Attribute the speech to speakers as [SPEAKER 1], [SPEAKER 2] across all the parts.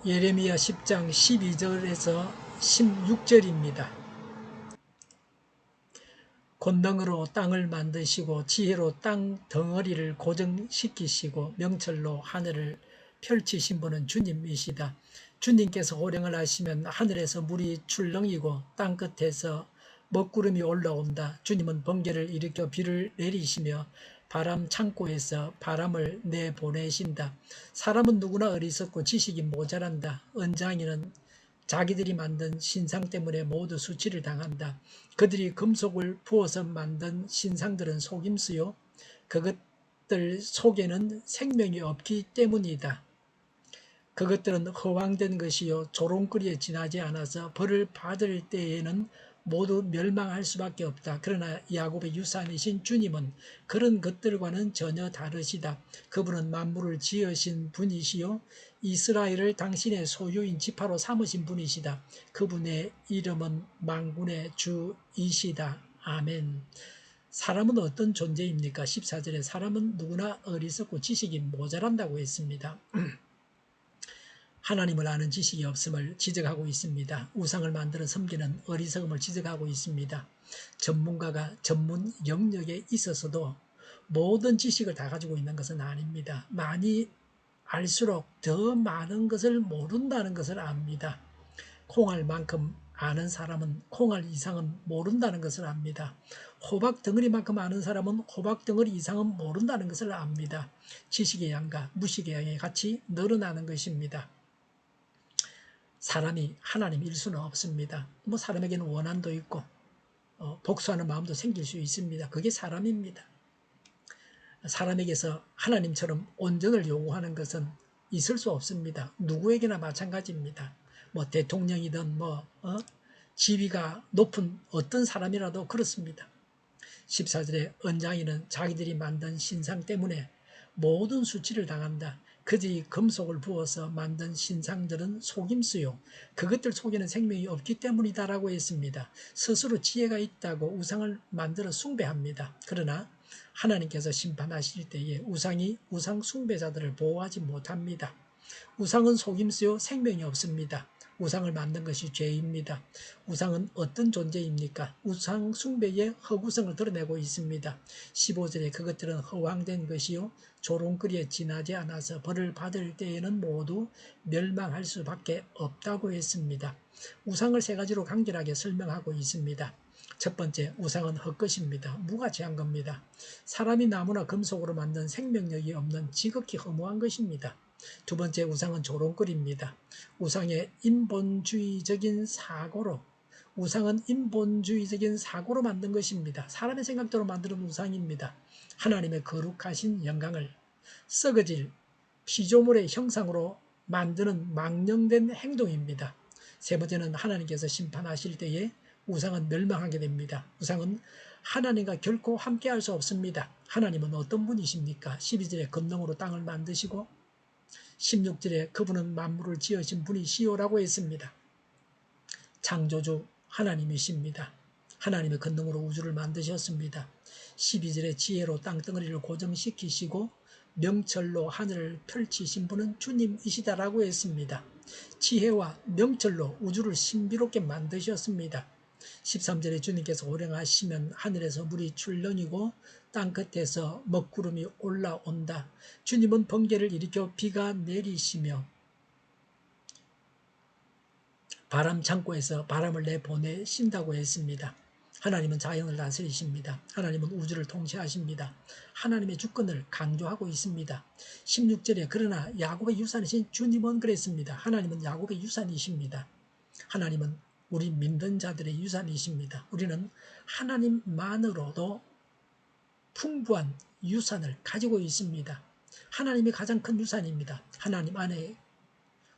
[SPEAKER 1] 예레미야 10장 12절에서 16절입니다. 권능으로 땅을 만드시고 지혜로 땅 덩어리를 고정시키시고 명철로 하늘을 펼치신 분은 주님이시다. 주님께서 호령을 하시면 하늘에서 물이 출렁이고 땅 끝에서 먹구름이 올라온다. 주님은 번개를 일으켜 비를 내리시며 바람 창고에서 바람을 내보내신다. 사람은 누구나 어리석고 지식이 모자란다. 언장이는 자기들이 만든 신상 때문에 모두 수치를 당한다. 그들이 금속을 부어서 만든 신상들은 속임수요, 그것들 속에는 생명이 없기 때문이다. 그것들은 허황된 것이요 조롱거리에 지나지 않아서 벌을 받을 때에는 모두 멸망할 수밖에 없다. 그러나 야곱의 유산이신 주님은 그런 것들과는 전혀 다르시다. 그분은 만물을 지으신 분이시요 이스라엘을 당신의 소유인 지파로 삼으신 분이시다. 그분의 이름은 만군의 주이시다. 아멘. 사람은 어떤 존재입니까? 14절에 사람은 누구나 어리석고 지식이 모자란다고 했습니다. 하나님을 아는 지식이 없음을 지적하고 있습니다. 우상을 만들어 섬기는 어리석음을 지적하고 있습니다. 전문가가 전문 영역에 있어서도 모든 지식을 다 가지고 있는 것은 아닙니다. 많이 알수록 더 많은 것을 모른다는 것을 압니다. 콩알만큼 아는 사람은 콩알 이상은 모른다는 것을 압니다. 호박 덩어리만큼 아는 사람은 호박 덩어리 이상은 모른다는 것을 압니다. 지식의 양과 무식의 양이 같이 늘어나는 것입니다. 사람이 하나님일 수는 없습니다. 사람에게는 원한도 있고 복수하는 마음도 생길 수 있습니다. 그게 사람입니다. 사람에게서 하나님처럼 온전을 요구하는 것은 있을 수 없습니다. 누구에게나 마찬가지입니다. 대통령이든 지위가 높은 어떤 사람이라도 그렇습니다. 14절에 언장이는 자기들이 만든 신상 때문에 모든 수치를 당한다. 그들이 금속을 부어서 만든 신상들은 속임수요 그것들 속에는 생명이 없기 때문이다라고 했습니다. 스스로 지혜가 있다고 우상을 만들어 숭배합니다. 그러나 하나님께서 심판하실 때에 우상 숭배자들을 보호하지 못합니다. 우상은 속임수요 생명이 없습니다. 우상을 만든 것이 죄입니다. 우상은 어떤 존재입니까? 우상 숭배의 허구성을 드러내고 있습니다. 15절에 그것들은 허황된 것이요 조롱거리에 지나지 않아서 벌을 받을 때에는 모두 멸망할 수밖에 없다고 했습니다. 우상을 세 가지로 간결하게 설명하고 있습니다. 첫 번째, 우상은 헛것입니다. 무가치한 겁니다. 사람이 나무나 금속으로 만든 생명력이 없는 지극히 허무한 것입니다. 두 번째, 우상은 조롱거리입니다. 우상은 인본주의적인 사고로 만든 것입니다. 사람의 생각대로 만드는 우상입니다. 하나님의 거룩하신 영광을 썩어질 피조물의 형상으로 만드는 망령된 행동입니다. 세 번째는 하나님께서 심판하실 때에 우상은 멸망하게 됩니다. 우상은 하나님과 결코 함께할 수 없습니다. 하나님은 어떤 분이십니까? 12절에 권능으로 땅을 만드시고 16절에 그분은 만물을 지으신 분이시오라고 했습니다. 창조주 하나님이십니다. 하나님의 권능으로 우주를 만드셨습니다. 12절에 지혜로 땅덩어리를 고정시키시고 명철로 하늘을 펼치신 분은 주님이시다라고 했습니다. 지혜와 명철로 우주를 신비롭게 만드셨습니다. 13절에 주님께서 호령하시면 하늘에서 물이 출렁이고 땅끝에서 먹구름이 올라온다. 주님은 번개를 일으켜 비가 내리시며 바람 창고에서 바람을 내보내신다고 했습니다. 하나님은 자연을 다스리십니다. 하나님은 우주를 통치하십니다. 하나님의 주권을 강조하고 있습니다. 16절에 그러나 야곱의 유산이신 주님은 그랬습니다. 하나님은 야곱의 유산이십니다. 하나님은 우리 믿는 자들의 유산이십니다. 우리는 하나님만으로도 풍부한 유산을 가지고 있습니다. 하나님이 가장 큰 유산입니다. 하나님 안에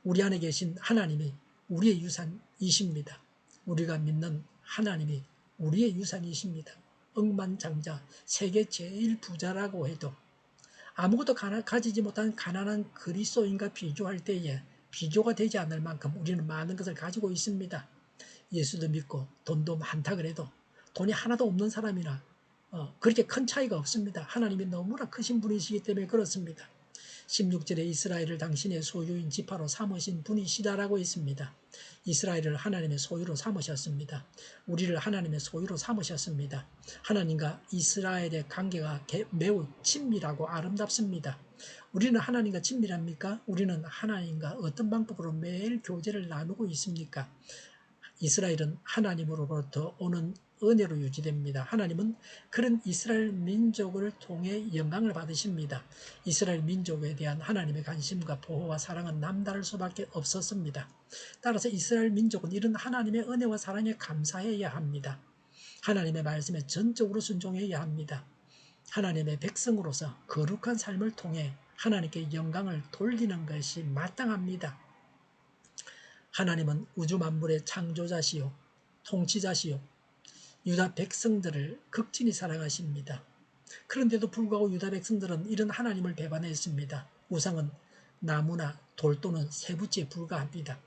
[SPEAKER 1] 우리 안에 계신 하나님이 우리의 유산이십니다. 우리가 믿는 하나님이 우리의 유산이십니다. 억만장자, 세계 제일 부자라고 해도 아무것도 가지지 못한 가난한 그리스도인과 비교할 때에 비교가 되지 않을 만큼 우리는 많은 것을 가지고 있습니다. 예수도 믿고 돈도 많다 그래도 돈이 하나도 없는 사람이나 그렇게 큰 차이가 없습니다. 하나님이 너무나 크신 분이시기 때문에 그렇습니다. 16절에 이스라엘을 당신의 소유인 지파로 삼으신 분이시다라고 있습니다. 이스라엘을 하나님의 소유로 삼으셨습니다. 우리를 하나님의 소유로 삼으셨습니다. 하나님과 이스라엘의 관계가 매우 친밀하고 아름답습니다. 우리는 하나님과 친밀합니까? 우리는 하나님과 어떤 방법으로 매일 교제를 나누고 있습니까? 이스라엘은 하나님으로부터 오는 은혜로 유지됩니다. 하나님은 그런 이스라엘 민족을 통해 영광을 받으십니다. 이스라엘 민족에 대한 하나님의 관심과 보호와 사랑은 남다를 수밖에 없었습니다. 따라서 이스라엘 민족은 이런 하나님의 은혜와 사랑에 감사해야 합니다. 하나님의 말씀에 전적으로 순종해야 합니다. 하나님의 백성으로서 거룩한 삶을 통해 하나님께 영광을 돌리는 것이 마땅합니다. 하나님은 우주 만물의 창조자시요 통치자시요 유다 백성들을 극진히 사랑하십니다. 그런데도 불구하고 유다 백성들은 이런 하나님을 배반했습니다. 우상은 나무나 돌 또는 쇠붙이에 불과합니다.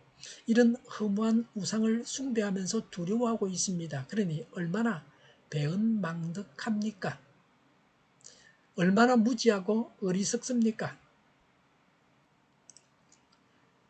[SPEAKER 1] 이런 허무한 우상을 숭배하면서 두려워하고 있습니다. 그러니 얼마나 배은망덕합니까? 얼마나 무지하고 어리석습니까?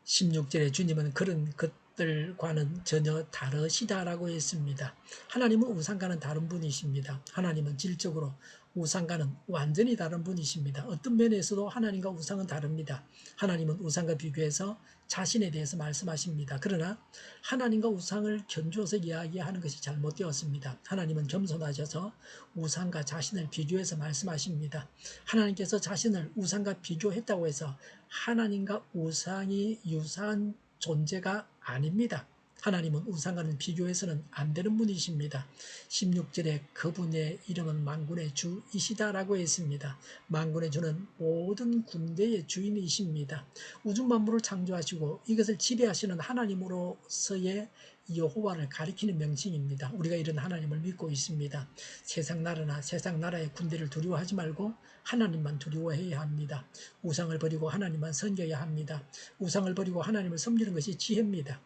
[SPEAKER 1] 16절에 주님은 그런 것들과는 전혀 다르시다라고 했습니다. 하나님은 우상과는 다른 분이십니다. 하나님은 질적으로 우상과는 완전히 다른 분이십니다. 어떤 면에서도 하나님과 우상은 다릅니다. 하나님은 우상과 비교해서 자신에 대해서 말씀하십니다. 그러나 하나님과 우상을 견주어서 이야기하는 것이 잘못되었습니다. 하나님은 겸손하셔서 우상과 자신을 비교해서 말씀하십니다. 하나님께서 자신을 우상과 비교했다고 해서 하나님과 우상이 유사한 존재가 아닙니다. 하나님은 우상과는 비교해서는 안 되는 분이십니다. 16절에 그분의 이름은 만군의 주이시다라고 했습니다. 만군의 주는 모든 군대의 주인이십니다. 우주 만물을 창조하시고 이것을 지배하시는 하나님으로서의 여호와를 가리키는 명칭입니다. 우리가 이런 하나님을 믿고 있습니다. 세상 나라나 세상 나라의 군대를 두려워하지 말고 하나님만 두려워해야 합니다. 우상을 버리고 하나님만 섬겨야 합니다. 우상을 버리고 하나님을 섬기는 것이 지혜입니다.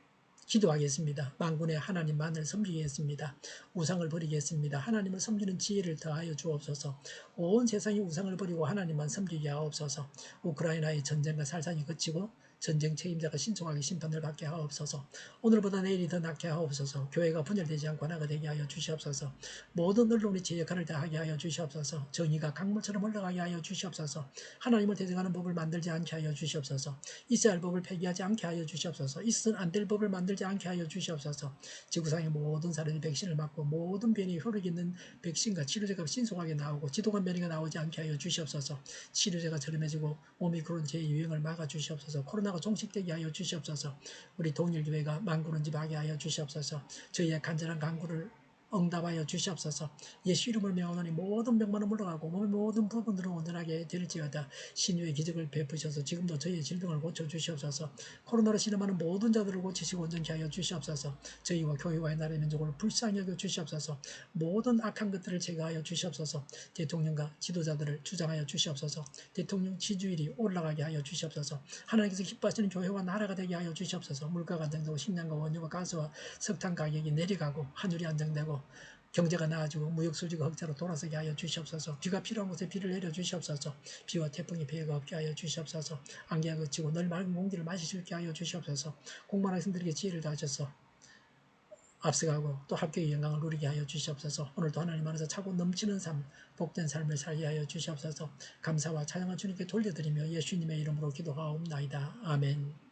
[SPEAKER 1] 기도하겠습니다. 만군의 하나님만을 섬기겠습니다. 우상을 버리겠습니다. 하나님을 섬기는 지혜를 더하여 주옵소서. 온 세상이 우상을 버리고 하나님만 섬기게 하옵소서. 우크라이나의 전쟁과 살상이 그치고 전쟁 책임자가 신속하게 심판을 받게 하옵소서. 오늘보다 내일이 더 낫게 하옵소서. 교회가 분열되지 않고 하나가 되게 하여 주시옵소서. 모든 언론이 제 역할을 다하게 하여 주시옵소서. 정의가 강물처럼 흘러가게 하여 주시옵소서. 하나님을 대적하는 법을 만들지 않게 하여 주시옵소서. 있어야 할 법을 폐기하지 않게 하여 주시옵소서. 있어서는 안 될 법을 만들지 않게 하여 주시옵소서. 지구상의 모든 사람이 백신을 맞고 모든 변이 효력 있는 백신과 치료제가 신속하게 나오고 지독한 변이가 나오지 않게 하여 주시옵소서. 치료제가 저렴해지고 오미크론 재유행을 막아 주시옵소서. 코로나가 종식되게 하여 주시옵소서. 우리 동일교회가 만군은집하게 하여 주시옵소서. 저희의 간절한 간구를 응답하여 주시옵소서. 예수 이름을 명하노니 모든 병만은 물러가고 몸의 모든 부분들은 온전하게 될지어다. 신유의 기적을 베푸셔서 지금도 저희의 질병을 고쳐주시옵소서. 코로나로 신음하는 모든 자들을 고치시고 온전케 하여 주시옵소서. 저희와 교회와의 나라의 민족을 불쌍히 여겨 주시옵소서. 모든 악한 것들을 제거하여 주시옵소서. 대통령과 지도자들을 주장하여 주시옵소서. 대통령 지지율이 올라가게 하여 주시옵소서. 하나님께서 기뻐하시는 교회와 나라가 되게 하여 주시옵소서. 물가가 안정되고 식량과 원유와 가스와 석탄 가격이 내려가고 하늘이 안정되고 경제가 나아지고 무역수지가 흑자로 돌아서게 하여 주시옵소서. 비가 필요한 곳에 비를 내려 주시옵소서. 비와 태풍이 피해가 없게 하여 주시옵소서. 안개가 그치고 늘 맑은 공기를 마실 수 있게 하여 주시옵소서. 공부하는 학생들에게 지혜를 다하셔서 앞서가고 또 합격의 영광을 누리게 하여 주시옵소서. 오늘도 하나님 안에서 차고 넘치는 삶, 복된 삶을 살게 하여 주시옵소서. 감사와 찬양을 주님께 돌려드리며 예수님의 이름으로 기도하옵나이다. 아멘.